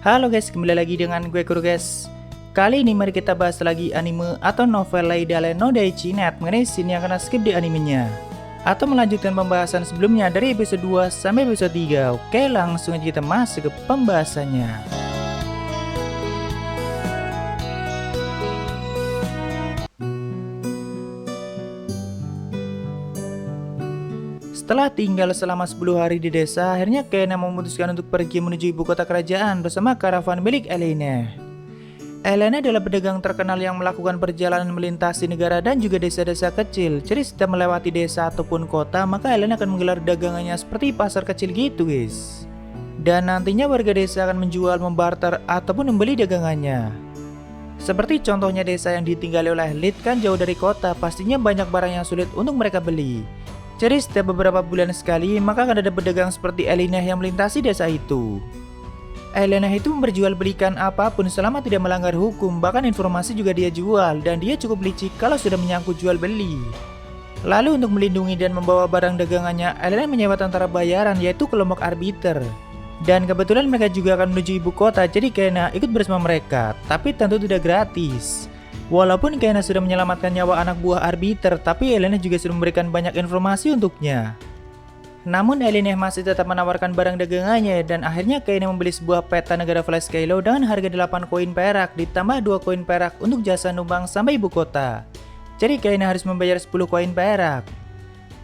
Halo guys, kembali lagi dengan gue Kuro guys. Kali ini mari kita bahas lagi anime atau novel Laidale no Daichi Net mengenai scene yang kena skip di animenya, atau melanjutkan pembahasan sebelumnya dari episode 2 sampai episode 3. Oke, langsung aja kita masuk ke pembahasannya. Setelah tinggal selama 10 hari di desa, akhirnya Kena memutuskan untuk pergi menuju ibu kota kerajaan bersama karavan milik Elena. Elena adalah pedagang terkenal yang melakukan perjalanan melintasi negara dan juga desa-desa kecil. Jadi setiap melewati desa ataupun kota, maka Elena akan menggelar dagangannya seperti pasar kecil gitu guys. Dan nantinya warga desa akan menjual, membarter, ataupun membeli dagangannya. Seperti contohnya desa yang ditinggali oleh Lid kan jauh dari kota, pastinya banyak barang yang sulit untuk mereka beli. Jadi setiap beberapa bulan sekali, maka akan ada pedagang seperti Elena yang melintasi desa itu. Elena itu memperjualbelikan apapun selama tidak melanggar hukum, bahkan informasi juga dia jual, dan dia cukup licik kalau sudah menyangkut jual beli. Lalu untuk melindungi dan membawa barang dagangannya, Elena menyewa tentara bayaran yaitu kelompok arbiter. Dan kebetulan mereka juga akan menuju ibu kota, jadi Kena ikut bersama mereka, tapi tentu tidak gratis. Walaupun Kena sudah menyelamatkan nyawa anak buah arbiter, tapi Elena juga sudah memberikan banyak informasi untuknya. Namun Elena masih tetap menawarkan barang dagangannya, dan akhirnya Kena membeli sebuah peta negara Flash Kylo dengan harga 8 koin perak ditambah 2 koin perak untuk jasa numpang sampai ibu kota. Jadi Kena harus membayar 10 koin perak.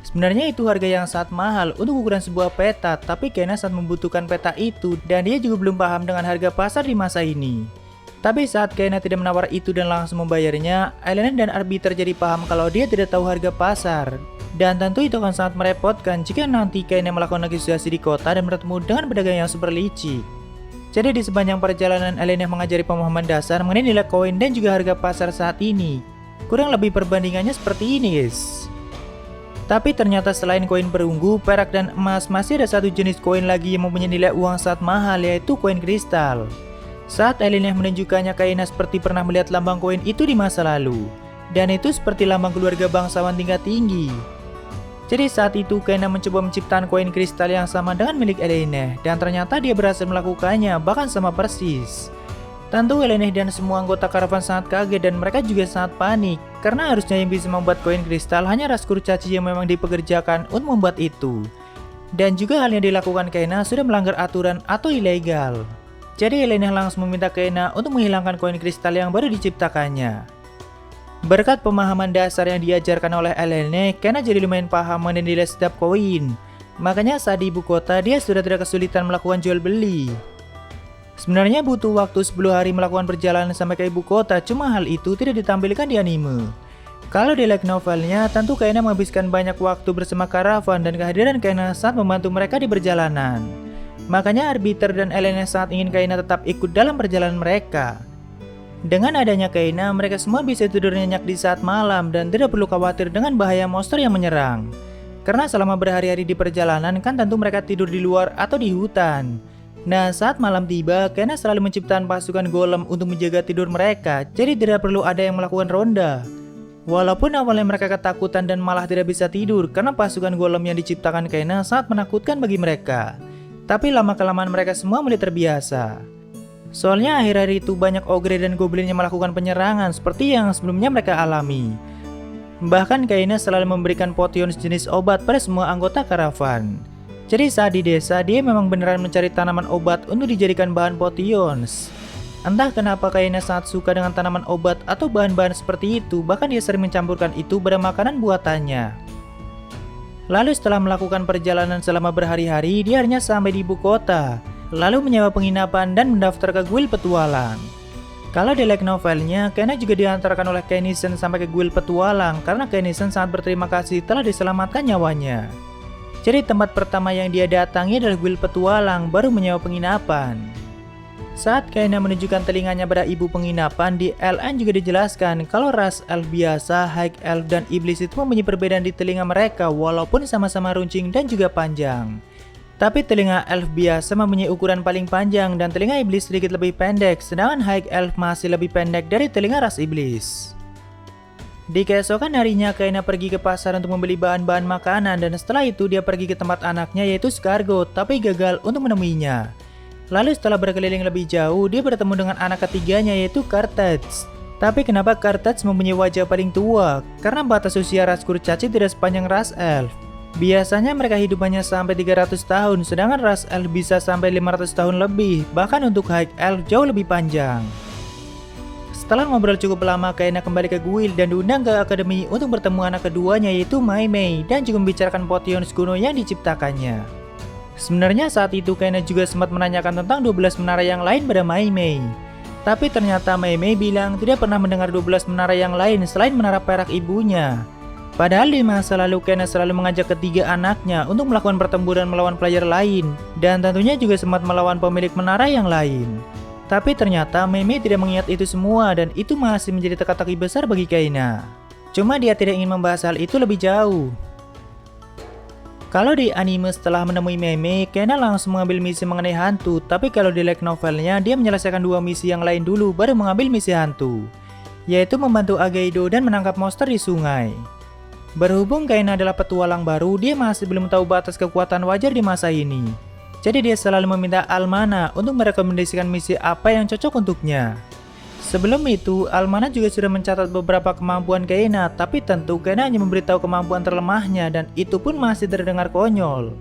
Sebenarnya itu harga yang sangat mahal untuk ukuran sebuah peta, tapi Kena sangat membutuhkan peta itu dan dia juga belum paham dengan harga pasar di masa ini. Tapi saat Kena tidak menawar itu dan langsung membayarnya, Elena dan arbiter jadi paham kalau dia tidak tahu harga pasar. Dan tentu itu akan sangat merepotkan jika nanti Kena melakukan negosiasi di kota dan bertemu dengan pedagang yang super licik. Jadi di sepanjang perjalanan Elena mengajari pemahaman dasar mengenai nilai koin dan juga harga pasar saat ini. Kurang lebih perbandingannya seperti ini guys. Tapi ternyata selain koin perunggu, perak dan emas, masih ada satu jenis koin lagi yang mempunyai nilai uang sangat mahal, yaitu koin kristal. Saat Elena menunjukkannya, Kena seperti pernah melihat lambang koin itu di masa lalu. Dan itu seperti lambang keluarga bangsawan tingkat tinggi. Jadi saat itu Kena mencoba menciptakan koin kristal yang sama dengan milik Elena, dan ternyata dia berhasil melakukannya, bahkan sama persis. Tentu Elena dan semua anggota karavan sangat kaget dan mereka juga sangat panik, karena harusnya yang bisa membuat koin kristal hanya ras kurcaci yang memang dipekerjakan untuk membuat itu. Dan juga hal yang dilakukan Kena sudah melanggar aturan atau ilegal. Jadi Elena langsung meminta Kena untuk menghilangkan koin kristal yang baru diciptakannya. Berkat pemahaman dasar yang diajarkan oleh Elena, Kena jadi lumayan paham mengenai nilai setiap koin. Makanya saat di ibu kota dia sudah tidak kesulitan melakukan jual beli. Sebenarnya butuh waktu 10 hari melakukan perjalanan sampai ke ibu kota, cuma hal itu tidak ditampilkan di anime. Kalau di light novelnya, tentu Kena menghabiskan banyak waktu bersama karavan dan kehadiran Kena saat membantu mereka di perjalanan. Makanya arbiter dan Elena saat ingin Kena tetap ikut dalam perjalanan mereka. Dengan adanya Kena, mereka semua bisa tidur nyenyak di saat malam dan tidak perlu khawatir dengan bahaya monster yang menyerang. Karena selama berhari-hari di perjalanan kan tentu mereka tidur di luar atau di hutan. Nah saat malam tiba, Kena selalu menciptakan pasukan golem untuk menjaga tidur mereka, jadi tidak perlu ada yang melakukan ronda. Walaupun awalnya mereka ketakutan dan malah tidak bisa tidur karena pasukan golem yang diciptakan Kena sangat menakutkan bagi mereka. Tapi lama-kelamaan mereka semua mulai terbiasa. Soalnya akhir-akhir itu banyak ogre dan goblin yang melakukan penyerangan seperti yang sebelumnya mereka alami. Bahkan Kena selalu memberikan potion sejenis obat pada semua anggota karavan. Jadi saat di desa dia memang beneran mencari tanaman obat untuk dijadikan bahan potions. Entah kenapa Kena sangat suka dengan tanaman obat atau bahan-bahan seperti itu, bahkan dia sering mencampurkan itu pada makanan buatannya. Lalu setelah melakukan perjalanan selama berhari-hari, dia akhirnya sampai di ibu kota. Lalu menyewa penginapan dan mendaftar ke guild petualang. Kalau di light novelnya, Kena juga diantarkan oleh Kennison sampai ke guild petualang karena Kennison sangat berterima kasih telah diselamatkan nyawanya. Jadi tempat pertama yang dia datangi adalah guild petualang, baru menyewa penginapan. Saat Kena menunjukkan telinganya pada ibu penginapan, di LN juga dijelaskan kalau ras elf biasa, high elf, dan iblis itu mempunyai perbedaan di telinga mereka walaupun sama-sama runcing dan juga panjang. Tapi telinga elf biasa mempunyai ukuran paling panjang dan telinga iblis sedikit lebih pendek, sedangkan high elf masih lebih pendek dari telinga ras iblis. Di keesokan harinya, Kena pergi ke pasar untuk membeli bahan-bahan makanan dan setelah itu dia pergi ke tempat anaknya yaitu Scargo, tapi gagal untuk menemuinya. Lalu setelah berkeliling lebih jauh, dia bertemu dengan anak ketiganya yaitu Carthage. Tapi kenapa Carthage mempunyai wajah paling tua? Karena batas usia ras kurcaci tidak sepanjang ras elf. Biasanya mereka hidup hanya sampai 300 tahun, sedangkan ras elf bisa sampai 500 tahun lebih, bahkan untuk high elf jauh lebih panjang. Setelah ngobrol cukup lama, Kaina kembali ke Guild dan diundang ke akademi untuk bertemu anak keduanya yaitu Mei Mei dan juga membicarakan Potions kuno yang diciptakannya. Sebenarnya saat itu Kaina juga sempat menanyakan tentang 12 menara yang lain pada Mei Mei. Tapi ternyata Mei Mei bilang tidak pernah mendengar 12 menara yang lain selain menara perak ibunya. Padahal di masa lalu Kaina selalu mengajak ketiga anaknya untuk melakukan pertempuran melawan player lain dan tentunya juga sempat melawan pemilik menara yang lain. Tapi ternyata Mei Mei tidak mengingat itu semua dan itu masih menjadi teka-teki besar bagi Kaina. Cuma dia tidak ingin membahas hal itu lebih jauh. Kalau di anime setelah menemui Mei Mei, Kaina langsung mengambil misi mengenai hantu. Tapi kalau di light novelnya, dia menyelesaikan dua misi yang lain dulu baru mengambil misi hantu, yaitu membantu Agaido dan menangkap monster di sungai. Berhubung Kaina adalah petualang baru, dia masih belum tahu batas kekuatan wajar di masa ini. Jadi dia selalu meminta Almana untuk merekomendasikan misi apa yang cocok untuknya. Sebelum itu, Almana juga sudah mencatat beberapa kemampuan Kaina, tapi tentu Kaina hanya memberitahu kemampuan terlemahnya dan itu pun masih terdengar konyol.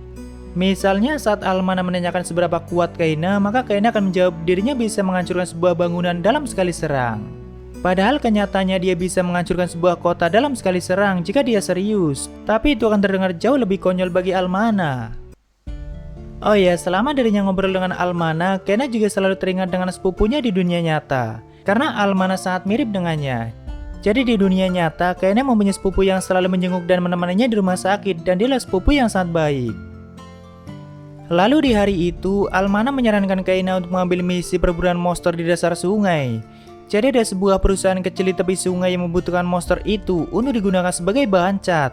Misalnya saat Almana menanyakan seberapa kuat Kaina, maka Kaina akan menjawab dirinya bisa menghancurkan sebuah bangunan dalam sekali serang. Padahal kenyataannya dia bisa menghancurkan sebuah kota dalam sekali serang jika dia serius, tapi itu akan terdengar jauh lebih konyol bagi Almana. Oh ya, selama dirinya ngobrol dengan Almana, Kaina juga selalu teringat dengan sepupunya di dunia nyata. Karena Almana sangat mirip dengannya. Jadi di dunia nyata, Kaina mempunyai sepupu yang selalu menjenguk dan menemaninya di rumah sakit dan dialah sepupu yang sangat baik. Lalu di hari itu, Almana menyarankan Kaina untuk mengambil misi perburuan monster di dasar sungai. Jadi ada sebuah perusahaan kecil di tepi sungai yang membutuhkan monster itu untuk digunakan sebagai bahan cat.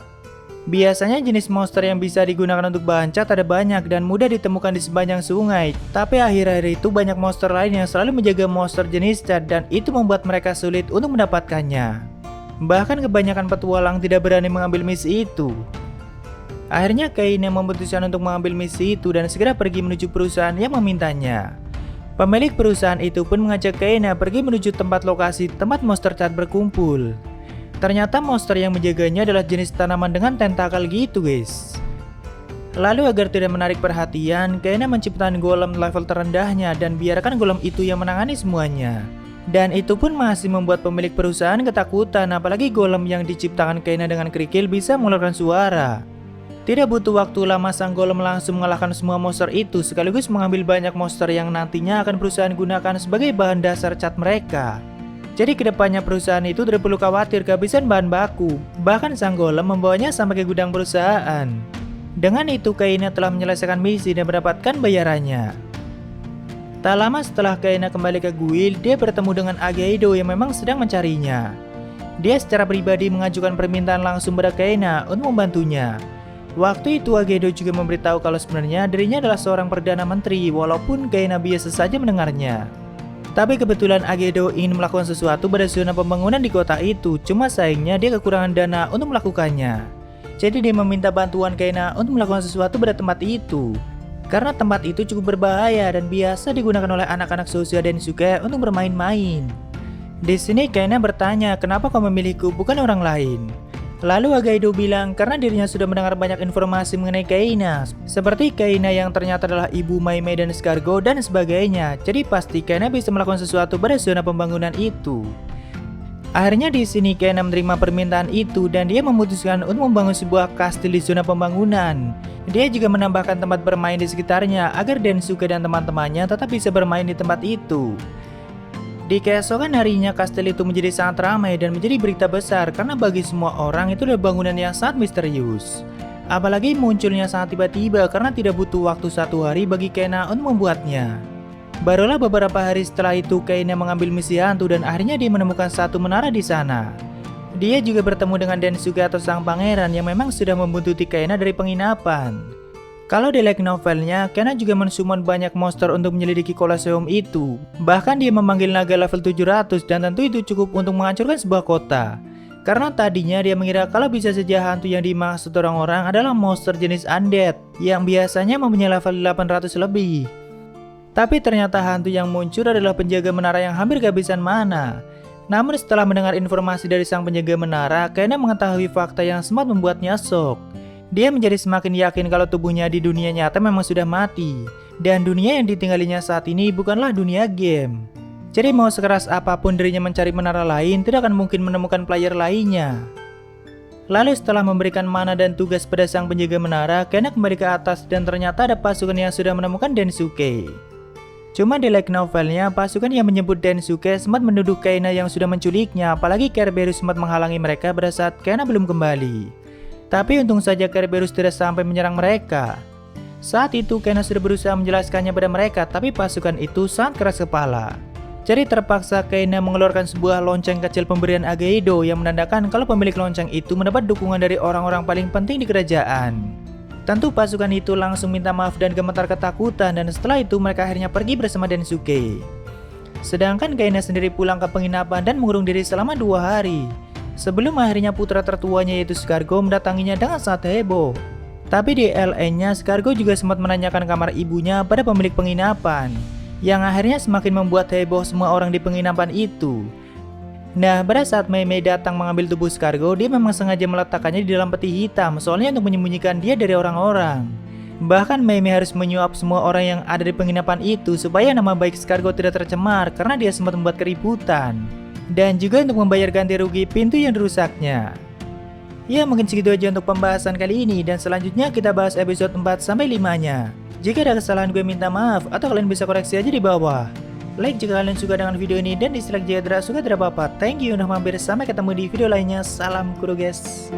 Biasanya jenis monster yang bisa digunakan untuk bahan cat ada banyak dan mudah ditemukan di sepanjang sungai. Tapi akhir-akhir itu banyak monster lain yang selalu menjaga monster jenis cat dan itu membuat mereka sulit untuk mendapatkannya. Bahkan kebanyakan petualang tidak berani mengambil misi itu. Akhirnya Kaina memutuskan untuk mengambil misi itu dan segera pergi menuju perusahaan yang memintanya. Pemilik perusahaan itu pun mengajak Kaina pergi menuju tempat lokasi tempat monster cat berkumpul. Ternyata monster yang menjaganya adalah jenis tanaman dengan tentakel gitu guys. Lalu agar tidak menarik perhatian, Kaina menciptakan golem level terendahnya dan biarkan golem itu yang menangani semuanya. Dan itu pun masih membuat pemilik perusahaan ketakutan, apalagi golem yang diciptakan Kaina dengan kerikil bisa mengeluarkan suara. Tidak butuh waktu lama sang golem langsung mengalahkan semua monster itu sekaligus mengambil banyak monster yang nantinya akan perusahaan gunakan sebagai bahan dasar cat mereka. Jadi kedepannya perusahaan itu tidak perlu khawatir kehabisan bahan baku. Bahkan sang golem membawanya sampai ke gudang perusahaan. Dengan itu Kaina telah menyelesaikan misi dan mendapatkan bayarannya. Tak lama setelah Kaina kembali ke Guild, dia bertemu dengan Agaido yang memang sedang mencarinya. Dia secara pribadi mengajukan permintaan langsung pada Kaina untuk membantunya. Waktu itu Agaido juga memberitahu kalau sebenarnya dirinya adalah seorang perdana menteri walaupun Kaina biasa saja mendengarnya. Tapi kebetulan Agaido ingin melakukan sesuatu pada zona pembangunan di kota itu, cuma sayangnya dia kekurangan dana untuk melakukannya. Jadi dia meminta bantuan Kaina untuk melakukan sesuatu pada tempat itu. Karena tempat itu cukup berbahaya dan biasa digunakan oleh anak-anak Sousha dan Densuke untuk bermain-main. Di sini Kaina bertanya, kenapa kau memilihku bukan orang lain? Lalu Agaido bilang karena dirinya sudah mendengar banyak informasi mengenai Kaina, seperti Kaina yang ternyata adalah ibu Mei Mei dan Scargo dan sebagainya. Jadi pasti Kaina bisa melakukan sesuatu pada zona pembangunan itu. Akhirnya di sini Kaina menerima permintaan itu dan dia memutuskan untuk membangun sebuah kastil di zona pembangunan. Dia juga menambahkan tempat bermain di sekitarnya agar Densuke dan teman-temannya tetap bisa bermain di tempat itu. Di keesokan harinya kastil itu menjadi sangat ramai dan menjadi berita besar karena bagi semua orang itu adalah bangunan yang sangat misterius. Apalagi munculnya sangat tiba-tiba karena tidak butuh waktu 1 hari bagi Kaina untuk membuatnya. Barulah beberapa hari setelah itu Kaina mengambil misi hantu dan akhirnya dia menemukan satu menara di sana. Dia juga bertemu dengan Densuke atau sang pangeran yang memang sudah membuntuti Kaina dari penginapan. Kalau di light novelnya, Kaina juga mensummon banyak monster untuk menyelidiki Colosseum itu. Bahkan dia memanggil naga level 700 dan tentu itu cukup untuk menghancurkan sebuah kota. Karena tadinya dia mengira kalau bisa saja hantu yang dimaksud orang-orang adalah monster jenis undead yang biasanya mempunyai level 800 lebih. Tapi ternyata hantu yang muncul adalah penjaga menara yang hampir kehabisan mana. Namun setelah mendengar informasi dari sang penjaga menara, Kaina mengetahui fakta yang sempat membuatnya shock. Dia menjadi semakin yakin kalau tubuhnya di dunia nyata memang sudah mati. Dan dunia yang ditinggalinya saat ini bukanlah dunia game. Jadi mau sekeras apapun dirinya mencari menara lain, tidak akan mungkin menemukan player lainnya. Lalu setelah memberikan mana dan tugas pada sang penjaga menara, Kaina kembali ke atas dan ternyata ada pasukan yang sudah menemukan Densuke. Cuma di light novelnya, pasukan yang menyebut Densuke sempat menuduh Kaina yang sudah menculiknya, apalagi Kerberos sempat menghalangi mereka pada saat Kaina belum kembali. Tapi untung saja Kerberos tidak sampai menyerang mereka. Saat itu Kaina sudah berusaha menjelaskannya pada mereka, tapi pasukan itu sangat keras kepala. Jadi terpaksa Kaina mengeluarkan sebuah lonceng kecil pemberian Ageido yang menandakan kalau pemilik lonceng itu mendapat dukungan dari orang-orang paling penting di kerajaan. Tentu pasukan itu langsung minta maaf dan gemetar ketakutan, dan setelah itu mereka akhirnya pergi bersama Densuke. Sedangkan Kaina sendiri pulang ke penginapan dan mengurung diri selama 2 hari. Sebelum akhirnya putra tertuanya yaitu Scargo mendatanginya dengan sangat heboh. Tapi di LA-nya Scargo juga sempat menanyakan kamar ibunya pada pemilik penginapan, yang akhirnya semakin membuat heboh semua orang di penginapan itu. Nah, pada saat Mei Mei datang mengambil tubuh Scargo, dia memang sengaja meletakkannya di dalam peti hitam, soalnya untuk menyembunyikan dia dari orang-orang. Bahkan Mei Mei harus menyuap semua orang yang ada di penginapan itu supaya nama baik Scargo tidak tercemar karena dia sempat membuat keributan. Dan juga untuk membayar ganti rugi pintu yang dirusaknya. Ya, mungkin segitu aja untuk pembahasan kali ini, dan selanjutnya kita bahas episode 4-5-nya. Jika ada kesalahan gue minta maaf, atau kalian bisa koreksi aja di bawah. Like jika kalian suka dengan video ini, dan dislike jika tidak suka tidak apa-apa. Thank you udah mampir, sampai ketemu di video lainnya. Salam kuru guys.